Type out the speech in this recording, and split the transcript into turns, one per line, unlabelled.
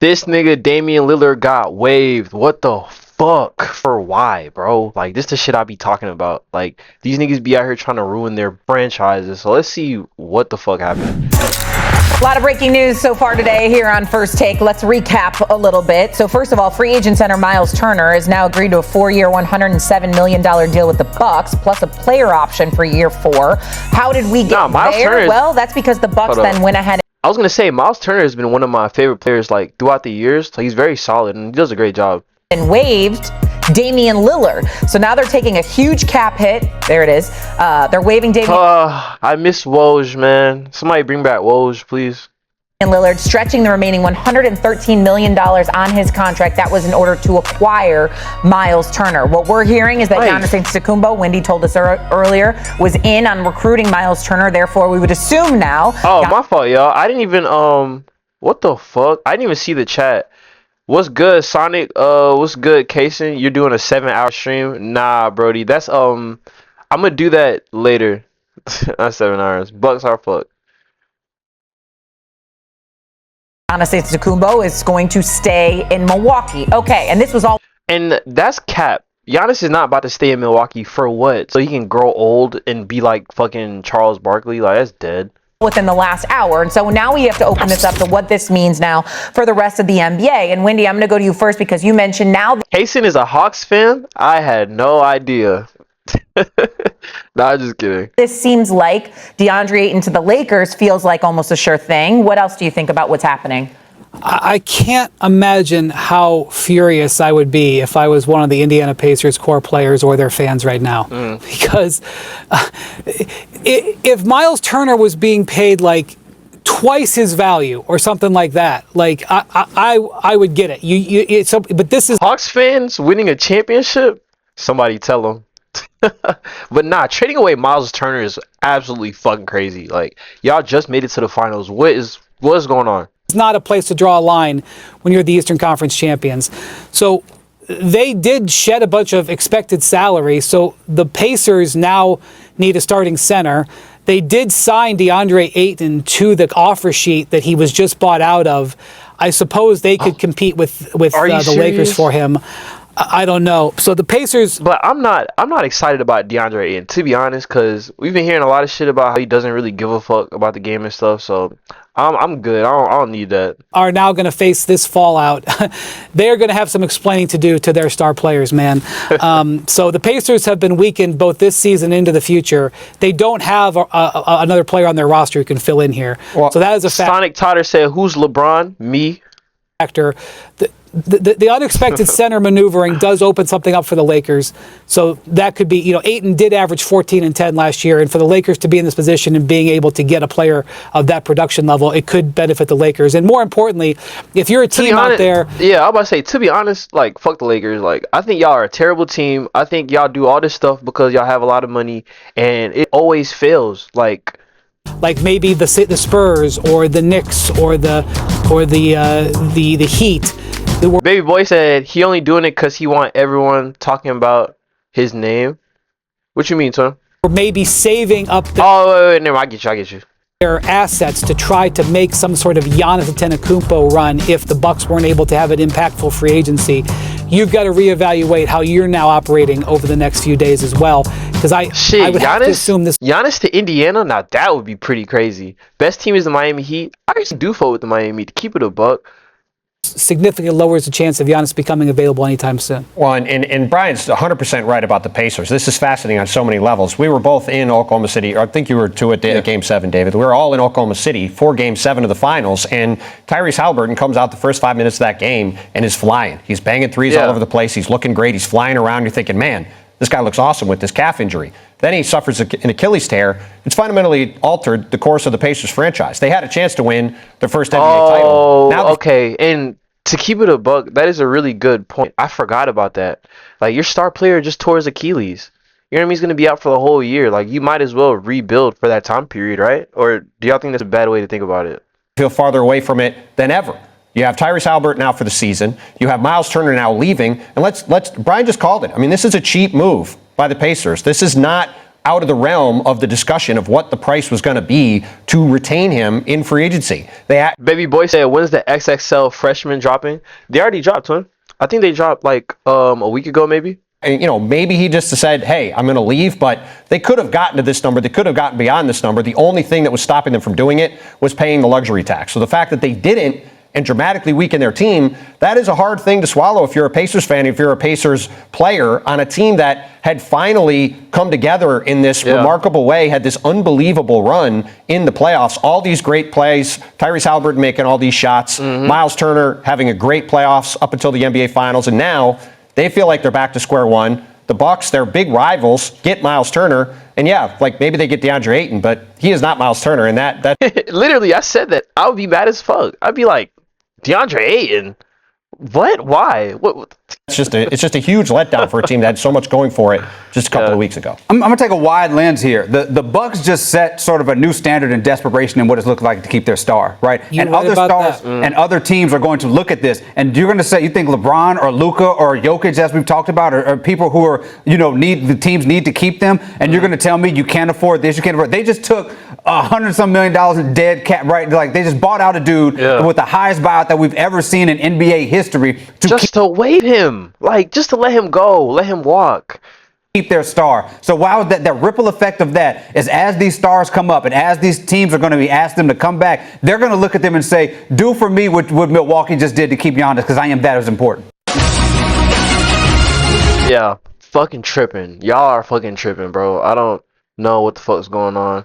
This nigga Damian Lillard got waived. What the fuck? For why, bro? Like, this the shit I be talking about. Like, these niggas be out here trying to ruin their franchises. So let's see what the fuck happened.
A lot of breaking news so far today here on First Take. Let's recap a little bit. So first of all, free agent center Miles Turner has now agreed to a 4-year, $107 million deal with the Bucks, plus a player option for year 4. How did we get there? Well, that's because the Bucks then went ahead.
I was going to say, Miles Turner has been one of my favorite players, like, throughout the years. So he's very solid, and he does a great job.
And waived Damian Lillard. So now they're taking a huge cap hit. There it is. They're waiving Damian.
I miss Woj, man. Somebody bring back Woj, please.
Lillard, stretching the remaining $113 million on his contract. That was in order to acquire Miles Turner. What we're hearing is that Giannis Antetokounmpo, Wendy told us earlier, was in on recruiting Miles Turner. Therefore, we would assume now.
Oh, my fault, y'all. I didn't even, what the fuck? I didn't even see the chat. What's good, Sonic? What's good, Kaysen? You're doing a 7-hour stream? Nah, Brody. That's, I'm gonna do that later. Not 7 hours. Bucks are fucked.
Giannis Antetokounmpo is going to stay in Milwaukee. Okay, and this was all.
And that's cap. Giannis is not about to stay in Milwaukee for what? So he can grow old and be like fucking Charles Barkley? Like, that's dead.
Within the last hour. And so now we have to open this up to what this means now for the rest of the NBA. And Wendy, I'm going to go to you first because you mentioned now.
Kaysen is a Hawks fan? I had no idea. Nah, just kidding.
This seems like DeAndre Ayton to the Lakers feels like almost a sure thing. What else do you think about what's happening?
I can't imagine how furious I would be if I was one of the Indiana Pacers core players or their fans right now. Because if Miles Turner was being paid like twice his value or something like that, like I would get it. But this is
Hawks fans winning a championship. Somebody tell them. But nah, trading away Miles Turner is absolutely fucking crazy. Like, y'all just made it to the finals. What is going on?
It's not a place to draw a line when you're the Eastern Conference champions. So they did shed a bunch of expected salary. So the Pacers now need a starting center. They did sign DeAndre Ayton to the offer sheet that he was just bought out of. I suppose they could compete with the Lakers for him. I don't know. So the Pacers,
but I'm not excited about DeAndre Ayton, to be honest, because we've been hearing a lot of shit about how he doesn't really give a fuck about the game and stuff. So I'm good. I don't need that.
Are now going to face this fallout. They're going to have some explaining to do to their star players, man. So the Pacers have been weakened both this season into the future. They don't have another player on their roster who can fill in here. Well, so that is a fact.
Sonic Totter said, "Who's LeBron? Me."
Factor. The unexpected center maneuvering does open something up for the Lakers. So that could be, Ayton did average 14 and 10 last year. And for the Lakers to be in this position and being able to get a player of that production level, it could benefit the Lakers. And more importantly, if you're a team out there.
Yeah, I was about to say, to be honest, like, fuck the Lakers. Like, I think y'all are a terrible team. I think y'all do all this stuff because y'all have a lot of money. And it always fails. Like
maybe the Spurs or the Knicks or the Heat.
Baby boy said he only doing it because he want everyone talking about his name. What you mean, son?
Or maybe saving up
wait, no, I get you.
Their assets to try to make some sort of Giannis Antetokounmpo run if the Bucks weren't able to have an impactful free agency. You've got to reevaluate how you're now operating over the next few days as well. Because I would have to assume this.
Giannis to Indiana, now that would be pretty crazy. Best team is the Miami Heat. I used to do vote with the Miami Heat to keep it a buck.
Significantly lowers the chance of Giannis becoming available anytime soon.
Well, and Brian's 100% right about the Pacers. This is fascinating on so many levels. We were both in Oklahoma City, or I think you were too at Game 7, David. We were all in Oklahoma City for Game 7 of the finals, and Tyrese Haliburton comes out the first 5 minutes of that game and is flying. He's banging threes all over the place. He's looking great. He's flying around. You're thinking, man, this guy looks awesome with this calf injury. Then he suffers an Achilles tear. It's fundamentally altered the course of the Pacers franchise. They had a chance to win their first NBA title. Now
okay, and to keep it a buck, that is a really good point. I forgot about that. Like, your star player just tore his Achilles. You know what I mean? He's going to be out for the whole year. Like, you might as well rebuild for that time period, right? Or do y'all think that's a bad way to think about it?
Feel farther away from it than ever. You have Tyrese Haliburton now for the season. You have Miles Turner now leaving. And let's Brian just called it. I mean, this is a cheap move by the Pacers. This is not out of the realm of the discussion of what the price was going to be to retain him in free agency.
Baby boy said, when's the XXL freshman dropping? They already dropped, twin. I think they dropped like a week ago, maybe.
You know, maybe he just said, hey, I'm going to leave, but they could have gotten to this number. They could have gotten beyond this number. The only thing that was stopping them from doing it was paying the luxury tax. So the fact that they didn't and dramatically weaken their team, that is a hard thing to swallow if you're a Pacers fan, if you're a Pacers player on a team that had finally come together in this remarkable way, had this unbelievable run in the playoffs, all these great plays, Tyrese Haliburton making all these shots, Miles Turner having a great playoffs up until the NBA Finals, and now they feel like they're back to square one. The Bucks, their big rivals, get Miles Turner, and yeah, like maybe they get DeAndre Ayton, but he is not Miles Turner, and that
literally, I said that I would be mad as fuck. I'd be like, DeAndre Ayton, what? Why? What?
it's just a huge letdown for a team that had so much going for it just a couple of weeks ago.
I'm going to take a wide lens here. The Bucks just set sort of a new standard in desperation in what it's looked like to keep their star, right?
You're
and
right
other
about
stars
that.
and other teams are going to look at this, and you're going to say you think LeBron or Luka or Jokic, as we've talked about, are people who are the teams need to keep them, and you're going to tell me you can't afford this, you can't afford. They just took $100-some million in dead cap, right? Like they just bought out a dude with the highest buyout that we've ever seen in NBA history
to wait him, like just to let him go, let him walk.
Keep their star. So wow, that ripple effect of that is as these stars come up and as these teams are going to be asked them to come back, they're going to look at them and say, do for me what Milwaukee just did to keep Giannis, because I am that as important.
Yeah, fucking tripping. Y'all are fucking tripping, bro. I don't know what the fuck's going on.